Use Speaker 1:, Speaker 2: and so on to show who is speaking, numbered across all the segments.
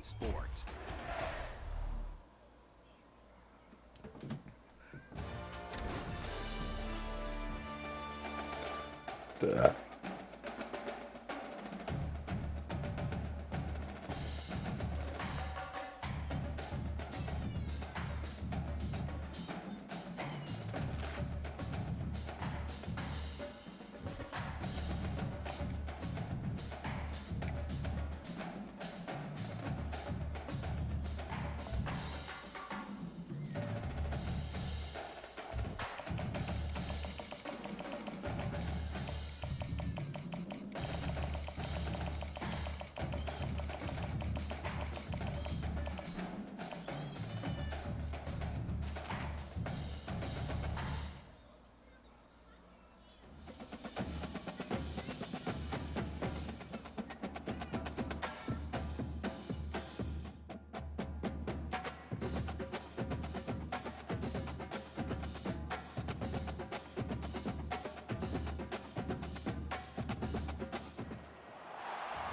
Speaker 1: sports.
Speaker 2: Duh.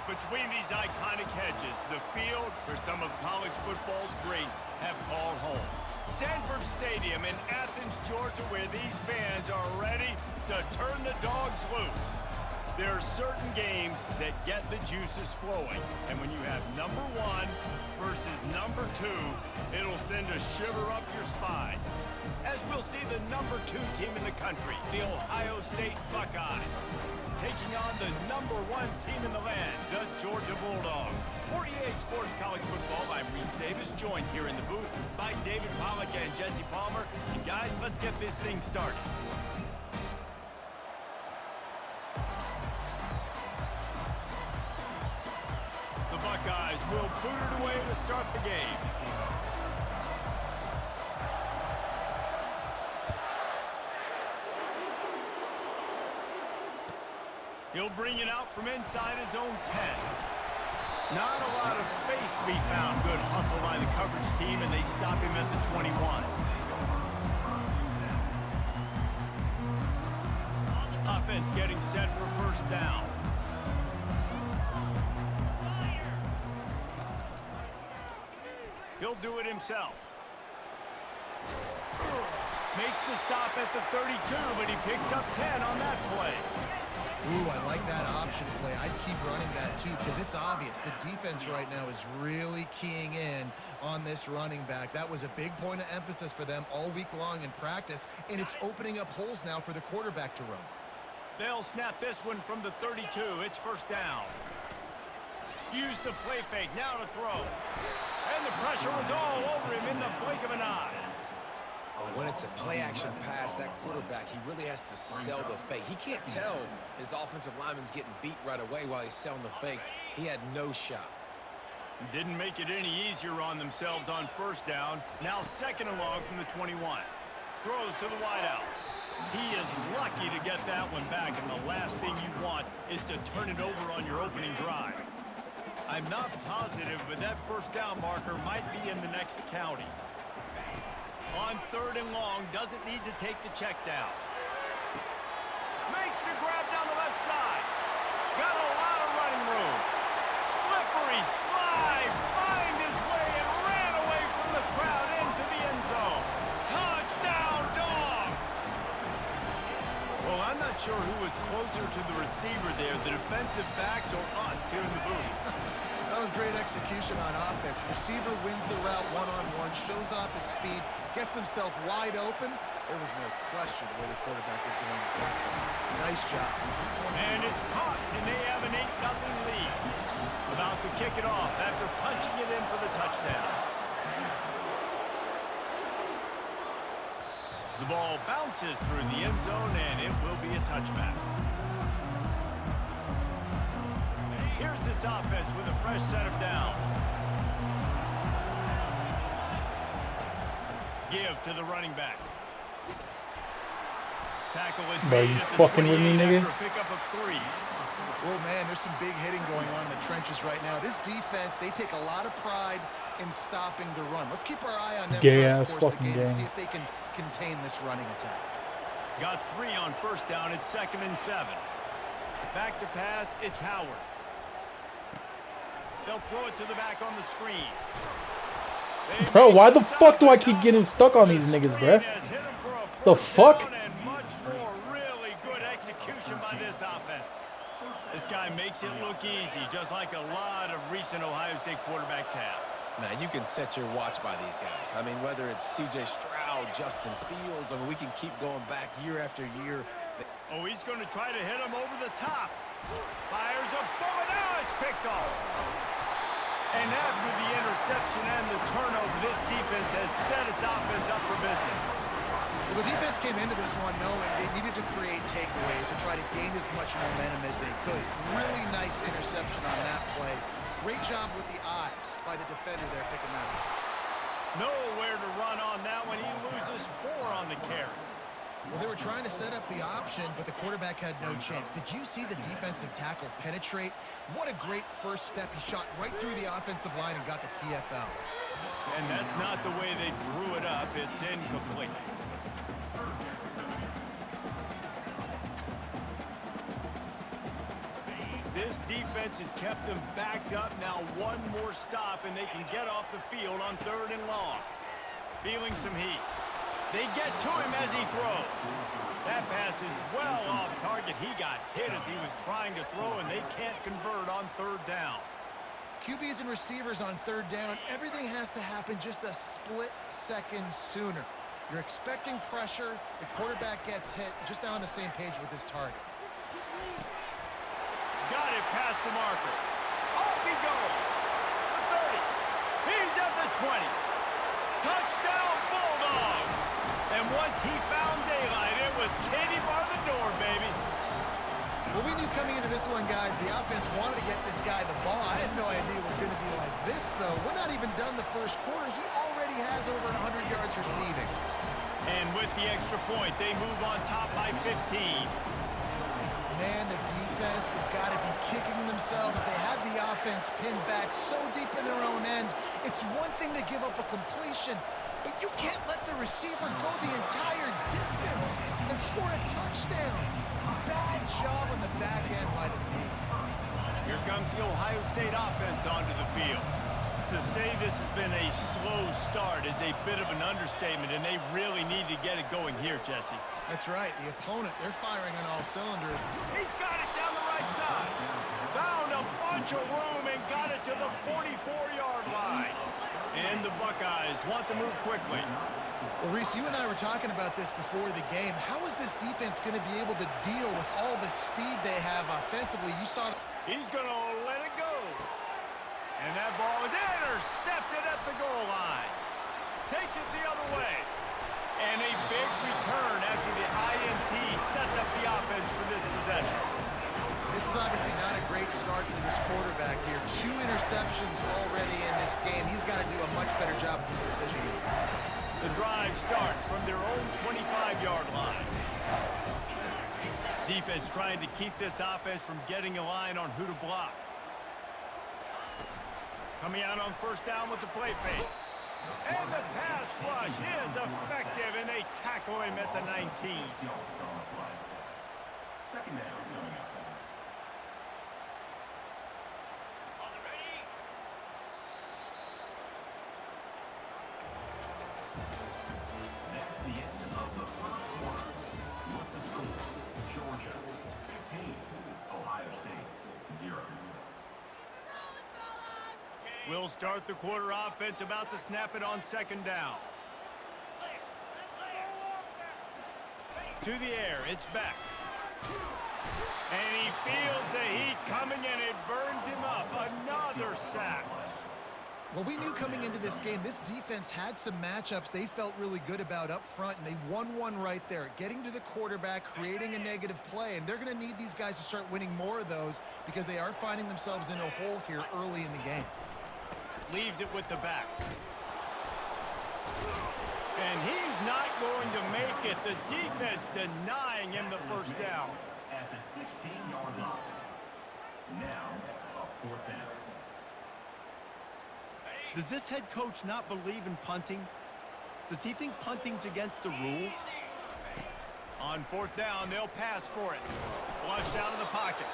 Speaker 1: Between these iconic hedges, the field where some of college football's greats have called home. Sanford Stadium in Athens, Georgia, where these fans are ready to turn the dogs loose. There are certain games that get the juices flowing, and when you have number one versus number two, it'll send a shiver up your spine. As we'll see the number two team in the country, the Ohio State Buckeyes, taking on the number one team in the land, the Georgia Bulldogs. For EA Sports College Football, I'm Reese Davis, joined here in the booth by David Pollack and Jesse Palmer. And guys, let's get this thing started. The Buckeyes will boot it away to start the game. He'll bring it out from inside his own 10. Not a lot of space to be found. Good hustle by the coverage team, and they stop him at the 21. Offense getting set for first down. He'll do it himself. Makes the stop at the 32, but he picks up 10 on that play.
Speaker 3: Ooh, I like that option play. I'd keep running that too because it's obvious the defense right now is really keying in on this running back. That was a big point of emphasis for them all week long in practice, and it's opening up holes now for the quarterback to run.
Speaker 1: They'll snap this one from the 32. It's first down. Use the play fake, now to throw. And the pressure was all over him in the blink of an eye.
Speaker 4: When it's a play-action pass, that quarterback, he really has to sell the fake. He can't tell his offensive lineman's getting beat right away while he's selling the fake. He had no shot.
Speaker 1: Didn't make it any easier on themselves on first down. Now second and long from the 21. Throws to the wideout. He is lucky to get that one back, and the last thing you want is to turn it over on your opening drive. I'm not positive, but that first down marker might be in the next county. On third and long, doesn't need to take the check down. Makes the grab down the left side. Got a lot of running room. Slippery slide. Find his way and ran away from the crowd into the end zone. Touchdown, Dogs! Well, I'm not sure who was closer to the receiver there, the defensive backs or us here in the booth.
Speaker 3: That was great execution on offense. Receiver wins the route one-on-one, shows off his speed, gets himself wide open. There was no question where the quarterback was going. Nice job.
Speaker 1: And it's caught, and they have an 8-0 lead. About to kick it off after punching it in for the touchdown. The ball bounces through the end zone, and it will be a touchback. Here's this offense with a fresh set of downs. Give to the running back. Tackle is made at the 28 after a pickup of 3.
Speaker 3: Well, man, there's some big hitting going on in the trenches right now. This defense, they take a lot of pride in stopping the run. Let's keep our eye on them throughout the course of the game and see if they can contain this running attack.
Speaker 1: Got 3 on first down. It's 2nd and 7. Back to pass, it's Howard. They'll throw it to the back on the screen.
Speaker 2: Bro, why the fuck do I keep getting stuck on these niggas, bruh? The fuck?
Speaker 1: And much more really good execution by this offense. This guy makes it look easy, just like a lot of recent Ohio State quarterbacks have.
Speaker 4: Man, you can set your watch by these guys. I mean, whether it's C.J. Stroud, Justin Fields, I mean, we can keep going back year after year.
Speaker 1: Oh, he's going to try to hit him over the top. Fires a bullet. Now it's picked off. And after the interception and the turnover, this defense has set its offense up for business.
Speaker 3: Well, the defense came into this one knowing they needed to create takeaways and try to gain as much momentum as they could. Really nice interception on that play. Great job with the eyes by the defender there picking that up.
Speaker 1: Nowhere to run on that one. He loses 4 on the carry.
Speaker 3: Well, they were trying to set up the option, but the quarterback had no chance. Did you see the defensive tackle penetrate? What a great first step. He shot right through the offensive line and got the TFL.
Speaker 1: And that's not the way they drew it up. It's incomplete. This defense has kept them backed up. Now one more stop, and they can get off the field on 3rd and long. Feeling some heat. They get to him as he throws. That pass is well off target. He got hit as he was trying to throw, and they can't convert on 3rd down.
Speaker 3: QBs and receivers on 3rd down, everything has to happen just a split second sooner. You're expecting pressure. The quarterback gets hit. Just now on the same page with his target.
Speaker 1: Got it past the marker. Off he goes. The 30. He's at the 20. Touchdown, Bulldogs. And once he found daylight, it was Katie bar the door, baby.
Speaker 3: Well, we knew coming into this one, guys, the offense wanted to get this guy the ball. I had no idea it was going to be like this, though. We're not even done the first quarter. He already has over 100 yards receiving.
Speaker 1: And with the extra point, they move on top by 15.
Speaker 3: Man, the defense has got to be kicking themselves. They had the offense pinned back so deep in their own end. It's one thing to give up a completion, but you can't let the receiver go the entire distance and score a touchdown. Bad job on the back end by the D.
Speaker 1: Here comes the Ohio State offense onto the field. To say this has been a slow start is a bit of an understatement, and they really need to get it going here, Jesse.
Speaker 3: That's right. The opponent, they're firing on all cylinders.
Speaker 1: He's got it down the right side. Found a bunch of room and got it to the 44-yard line. And the Buckeyes want to move quickly.
Speaker 3: Well, Reese, you and I were talking about this before the game. How is this defense going to be able to deal with all the speed they have offensively? You saw...
Speaker 1: He's going to let it go. And that ball is intercepted at the goal line. Takes it the other way. And a big return after the INT sets up the offense for this possession.
Speaker 3: This is obviously not a great start for this quarterback here. 2 interceptions already in this game. He's got to do a much better job with his decision making.
Speaker 1: The drive starts from their own 25-yard line. Defense trying to keep this offense from getting a line on who to block. Coming out on 1st down with the play fake. And the pass rush is effective, and they tackle him at the 19.
Speaker 5: Second down. That's the end of the first quarter. With the score, Georgia 15, Ohio State 0.
Speaker 1: We'll start the quarter offense, about to snap it on 2nd down. To the air, it's back. And he feels the heat coming, and it burns him up. Another sack.
Speaker 3: Well, we knew coming into this game, this defense had some matchups they felt really good about up front, and they won one right there. Getting to the quarterback, creating a negative play, and they're going to need these guys to start winning more of those because they are finding themselves in a hole here early in the game.
Speaker 1: Leaves it with the back. And he's not going to make it. The defense denying him the 1st down.
Speaker 5: At the 16-yard line. Now, a 4th down.
Speaker 1: Does this head coach not believe in punting? Does he think punting's against the rules? On 4th down, they'll pass for it. Flushed out of the pocket.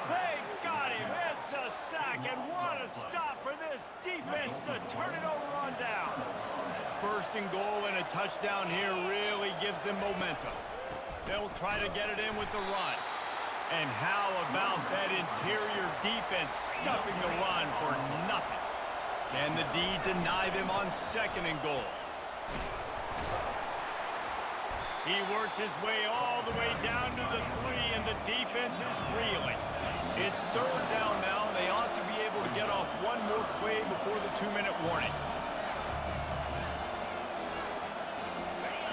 Speaker 1: They got him. It's a sack, and what a stop for this defense to turn it over on downs. First and goal and a touchdown here really gives them momentum. They'll try to get it in with the run. And how about that interior defense stuffing the run for nothing? Can the D deny them on second and goal? He works his way all the way down to the 3, and the defense is reeling. It's third down now, and they ought to be able to get off one more play before the 2-minute warning.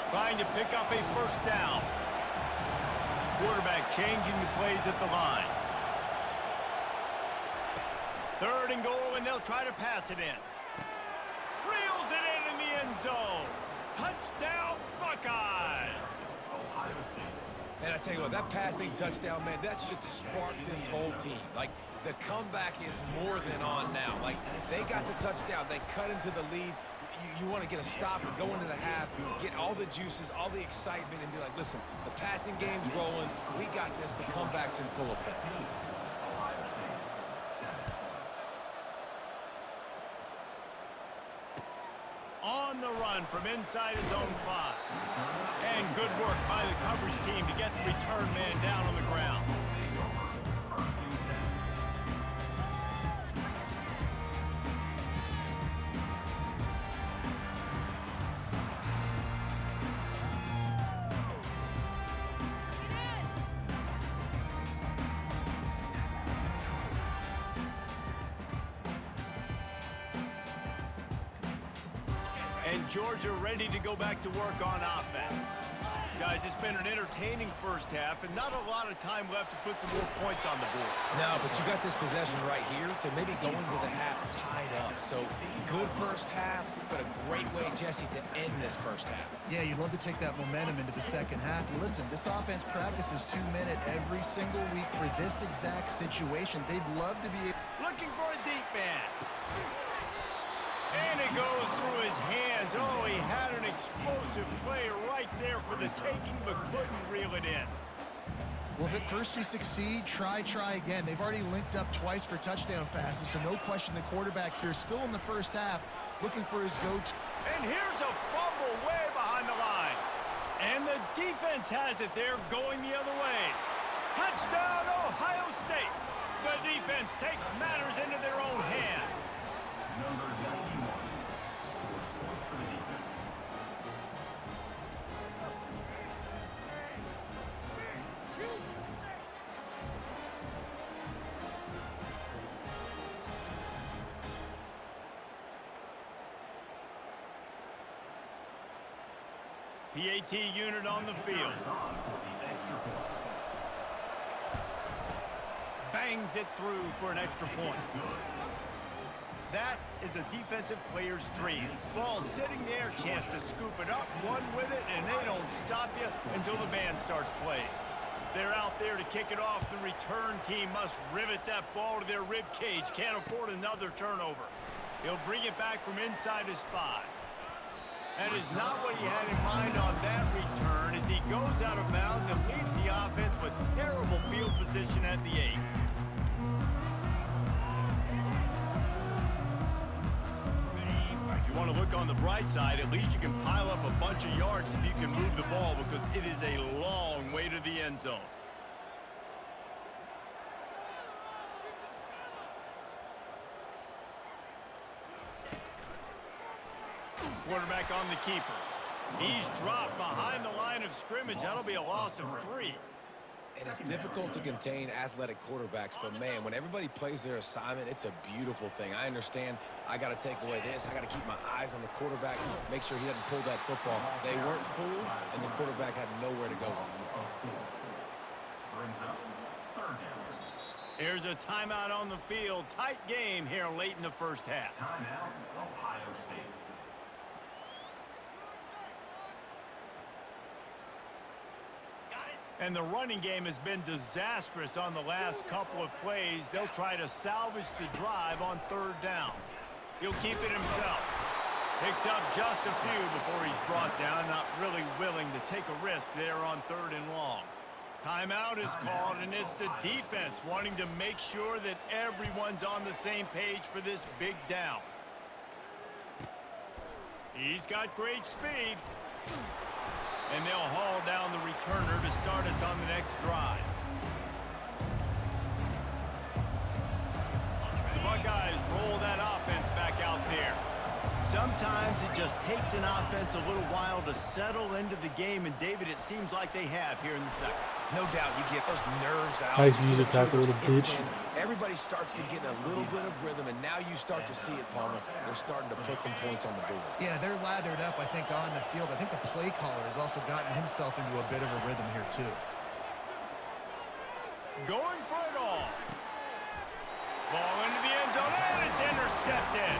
Speaker 1: Trying to pick up a first down. Quarterback changing the plays at the line. Third and goal, and they'll try to pass it in. Reels it in the end zone. Touchdown, Buckeyes!
Speaker 4: Man, I tell you what, that passing touchdown, man, that should spark this whole team. Like, the comeback is more than on now. Like, they got the touchdown. They cut into the lead. You want to get a stop and go into the half, get all the juices, all the excitement, and be like, listen, the passing game's rolling. We got this. The comeback's in full effect.
Speaker 1: On the run from inside his own 5. And good work by the coverage team to get the return man down on the ground. And Georgia ready to go back to work on offense. Guys, it's been an entertaining first half and not a lot of time left to put some more points on the board.
Speaker 4: No, but you got this possession right here to maybe go into the half tied up. So good first half, but a great way, Jesse, to end this first half.
Speaker 3: Yeah, you'd love to take that momentum into the second half. And listen, this offense practices 2-minute every single week for this exact situation. They'd love to be
Speaker 1: looking for a deep man. And it goes through his hands. Oh, he had an explosive play right there for the taking, but couldn't reel it in.
Speaker 3: Well, if at first you succeed, try again. They've already linked up twice for touchdown passes, so no question the quarterback here still in the first half looking for his go-to.
Speaker 1: And here's a fumble way behind the line. And the defense has it there going the other way. Touchdown, Ohio State. The defense takes matters into their own hands.
Speaker 5: Number 91 scores points for the defense.
Speaker 1: PAT unit on the field. Bangs it through for an extra point. That is a defensive player's dream. Ball sitting there, chance to scoop it up, run with it, and they don't stop you until the band starts playing. They're out there to kick it off. The return team must rivet that ball to their rib cage. Can't afford another turnover. He'll bring it back from inside his 5. That is not what he had in mind on that return as he goes out of bounds and leaves the offense with terrible field position at the 8. If you want to look on the bright side, at least you can pile up a bunch of yards if you can move the ball because it is a long way to the end zone. Quarterback on the keeper. He's dropped behind the line of scrimmage. That'll be a loss of 3.
Speaker 4: And it's difficult to contain athletic quarterbacks, but man, when everybody plays their assignment, it's a beautiful thing. I understand I got to take away this. I got to keep my eyes on the quarterback, make sure he doesn't pull that football. They weren't fooled, and the quarterback had nowhere to go with it.
Speaker 5: Brings up third down.
Speaker 1: Here's a timeout on the field. Tight game here late in the first half.
Speaker 5: Timeout, Ohio State.
Speaker 1: And the running game has been disastrous on the last couple of plays. They'll try to salvage the drive on third down. He'll keep it himself. Picks up just a few before he's brought down. Not really willing to take a risk there on third and long. Timeout is called, and it's the defense wanting to make sure that everyone's on the same page for this big down. He's got great speed. And they'll haul down the returner to start us on the next drive. The Buckeyes roll that offense back out there. Sometimes it just takes an offense a little while to settle into the game, and David, it seems like they have here in the second.
Speaker 4: No doubt, you get those nerves out.
Speaker 2: Nice user tackle with a
Speaker 4: Those hits
Speaker 2: bitch.
Speaker 4: in. Everybody starts to get a little bit of rhythm, and now you start to see it, Palmer. They're starting to put some points on the board.
Speaker 3: Yeah, they're lathered up, I think, on the field. I think the play caller has also gotten himself into a bit of a rhythm here, too.
Speaker 1: Going for it all. Ball into the end zone, and it's intercepted.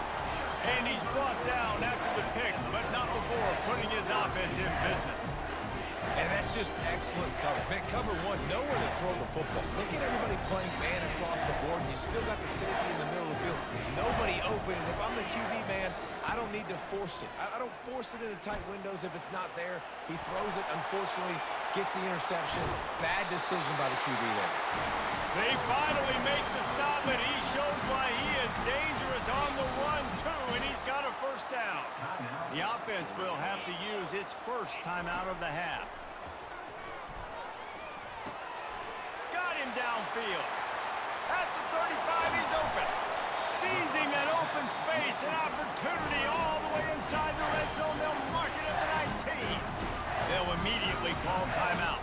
Speaker 1: And he's brought down after the pick, but not before putting his offense in business.
Speaker 4: And that's just excellent coverage. Man, cover one, nowhere to throw the football. Look at everybody playing man across the board, and you still got the safety in the middle of the field. Nobody open, and if I'm the QB, man, I don't need to force it. I don't force it into tight windows if it's not there. He throws it, unfortunately, gets the interception. Bad decision by the QB there.
Speaker 1: They finally make the stop, and he shows why he is dangerous on the run, too, and he's got a first down. The offense will have to use its first timeout of the half. Got him downfield. At the 35, he's open. Seizing an open space, an opportunity all the way inside the red zone. They'll mark it at the 19. They'll immediately call timeout.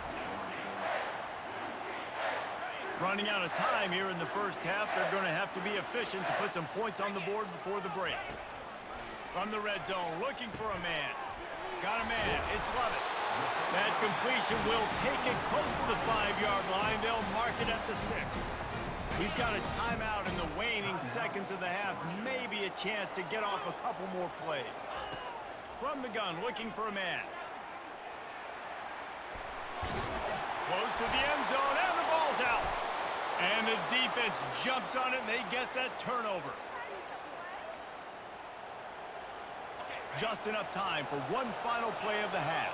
Speaker 1: Running out of time here in the first half, they're going to have to be efficient to put some points on the board before the break. From the red zone, looking for a man. Got a man, it's Lovett. That completion will take it close to the 5-yard line. They'll mark it at the 6. We've got a timeout in the waning seconds of the half. Maybe a chance to get off a couple more plays. From the gun, looking for a man. Close to the end zone, and the ball's out. And the defense jumps on it, and they get that turnover. Just enough time for one final play of the half.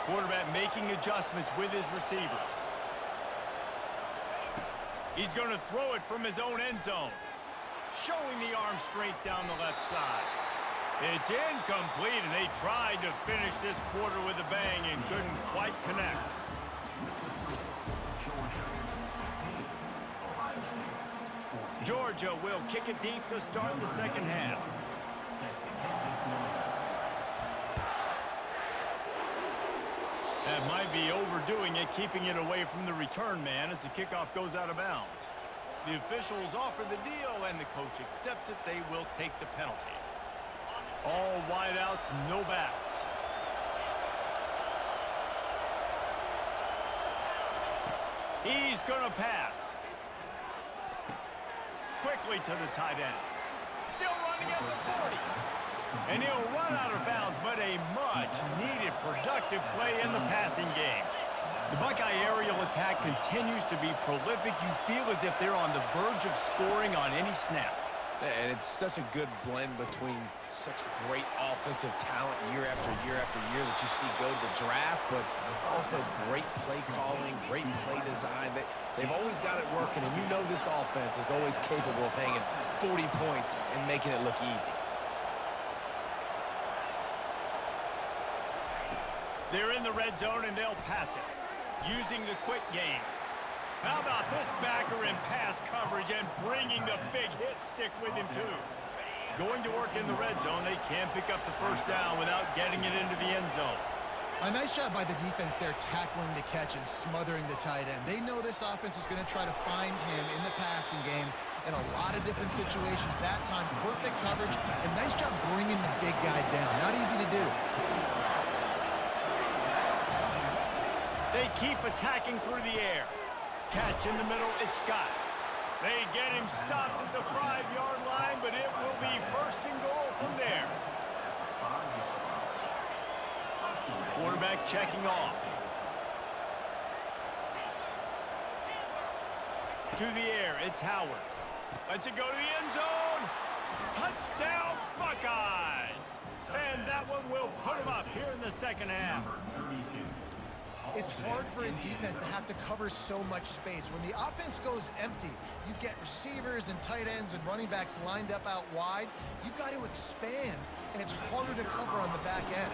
Speaker 1: Quarterback making adjustments with his receivers. He's going to throw it from his own end zone. Showing the arm straight down the left side. It's incomplete, and they tried to finish this quarter with a bang and couldn't quite connect. Georgia will kick it deep to start the second half. That might be overdoing it, keeping it away from the return man as the kickoff goes out of bounds. The officials offer the deal, and the coach accepts it. They will take the penalty. All wideouts, no backs. He's going to pass. Quickly to the tight end. Still running at the 40. And he'll run out of bounds, but a much-needed productive play in the passing game. The Buckeye aerial attack continues to be prolific. You feel as if they're on the verge of scoring on any snap.
Speaker 4: And it's such a good blend between such great offensive talent year after year after year that you see go to the draft, but also great play calling, great play design. They've always got it working, and you know this offense is always capable of hanging 40 points and making it look easy.
Speaker 1: They're in the red zone, and they'll pass it, using the quick game. How about this backer in pass coverage and bringing the big hit stick with him, too? Going to work in the red zone, they can pick up the first down without getting it into the end zone.
Speaker 3: A nice job by the defense there, tackling the catch and smothering the tight end. They know this offense is going to try to find him in the passing game in a lot of different situations. That time, perfect coverage, and nice job bringing the big guy down. Not easy to do.
Speaker 1: They keep attacking through the air. Catch in the middle, it's Scott. They get him stopped at the 5-yard line, but it will be first and goal from there. Quarterback checking off. To the air, it's Howard. Lets it go to the end zone. Touchdown, Buckeyes! And that one will put him up here in the second half.
Speaker 3: It's hard for a defense to have to cover so much space. When the offense goes empty, you get receivers and tight ends and running backs lined up out wide. You've got to expand, and it's harder to cover on the back end.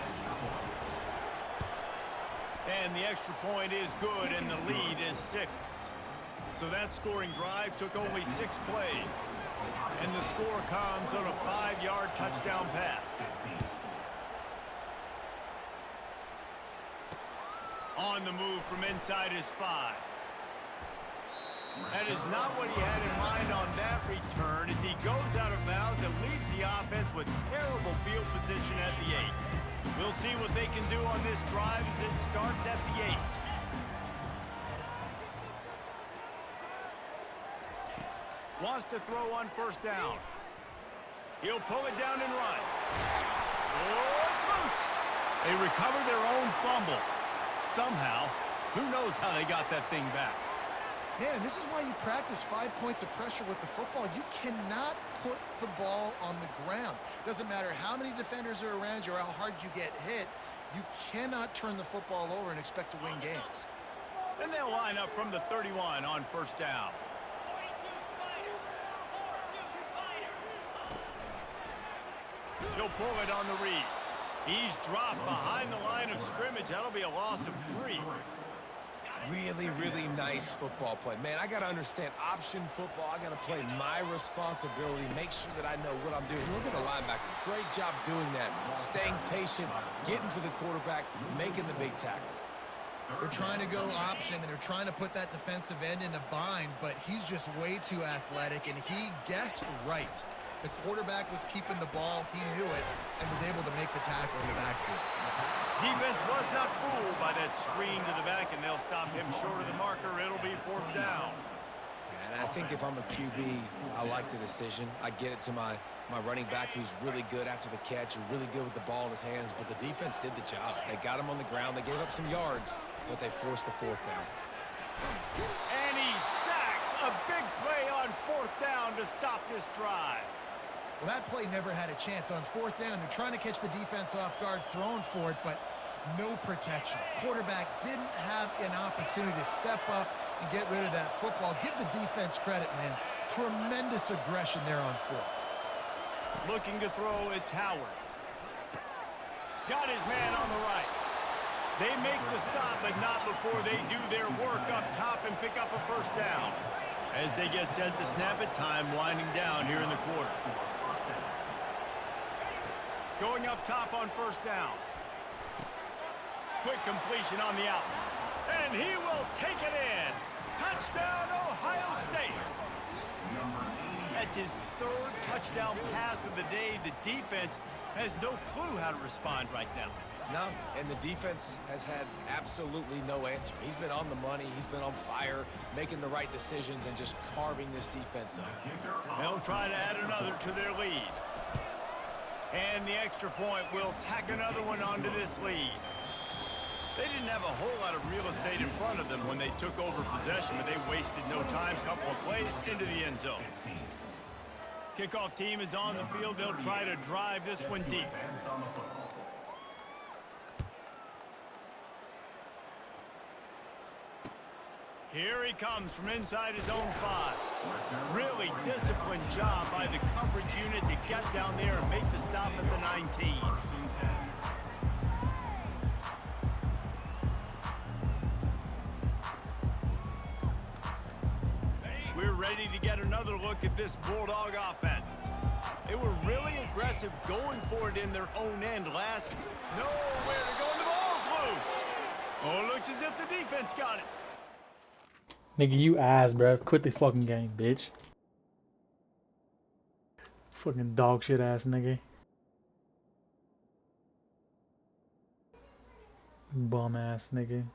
Speaker 1: And the extra point is good, and the lead is 6. So that scoring drive took only 6 plays. And the score comes on a 5-yard touchdown pass. On the move from inside his 5. That is not what he had in mind on that return as he goes out of bounds and leaves the offense with terrible field position at the 8. We'll see what they can do on this drive as it starts at the 8. Wants to throw on first down. He'll pull it down and run. Oh, it's loose. They recover their own fumble. Somehow, who knows how they got that thing back.
Speaker 3: Man, and this is why you practice 5 points of pressure with the football. You cannot put the ball on the ground. Doesn't matter how many defenders are around you or how hard you get hit. You cannot turn the football over and expect to win games.
Speaker 1: Then they'll line up from the 31 on first down. He'll pull it on the read. He's dropped behind the line of scrimmage. That'll be a loss of 3.
Speaker 4: Really, really nice football play. Man, I got to understand option football. I got to play my responsibility, make sure that I know what I'm doing. Look at the linebacker. Great job doing that. Staying patient, getting to the quarterback, making the big tackle.
Speaker 3: They're trying to go option, and they're trying to put that defensive end in a bind, but he's just way too athletic, and he guessed right. The quarterback was keeping the ball. He knew it and was able to make the tackle in the backfield.
Speaker 1: Defense was not fooled by that screen to the back, and they'll stop him short of the marker. It'll be fourth down.
Speaker 4: And I think if I'm a QB, I like the decision. I get it to my running back who's really good after the catch, and really good with the ball in his hands, but the defense did the job. They got him on the ground. They gave up some yards, but they forced the fourth down.
Speaker 1: And he's sacked. A big play on fourth down to stop this drive.
Speaker 3: Well, that play never had a chance. On fourth down, they're trying to catch the defense off guard, throwing for it, but no protection. Quarterback didn't have an opportunity to step up and get rid of that football. Give the defense credit, man. Tremendous aggression there on fourth.
Speaker 1: Looking to throw, it's Howard. Got his man on the right. They make the stop, but not before they do their work up top and pick up a first down. As they get set to snap it, time winding down here in the quarter. Going up top on first down. Quick completion on the out. And he will take it in. Touchdown, Ohio State. That's his 3rd touchdown pass of the day. The defense has no clue how to respond right now.
Speaker 4: No, and the defense has had absolutely no answer. He's been on the money. He's been on fire, making the right decisions and just carving this defense up.
Speaker 1: They'll try to add another to their lead. And the extra point will tack another one onto this lead. They didn't have a whole lot of real estate in front of them when they took over possession, but they wasted no time. Couple of plays into the end zone. Kickoff team is on the field. They'll try to drive this one deep. Here he comes from inside his own 5. Really disciplined job by the coverage unit to get down there and make the stop at the 19. We're ready to get another look at this Bulldog offense. They were really aggressive going for it in their own end last. Nowhere to go, and the ball's loose. Oh, it looks as if the defense got it.
Speaker 2: Nigga, you ass, bro. Quit the fucking game, bitch. Fucking dog shit ass nigga. Bum ass nigga.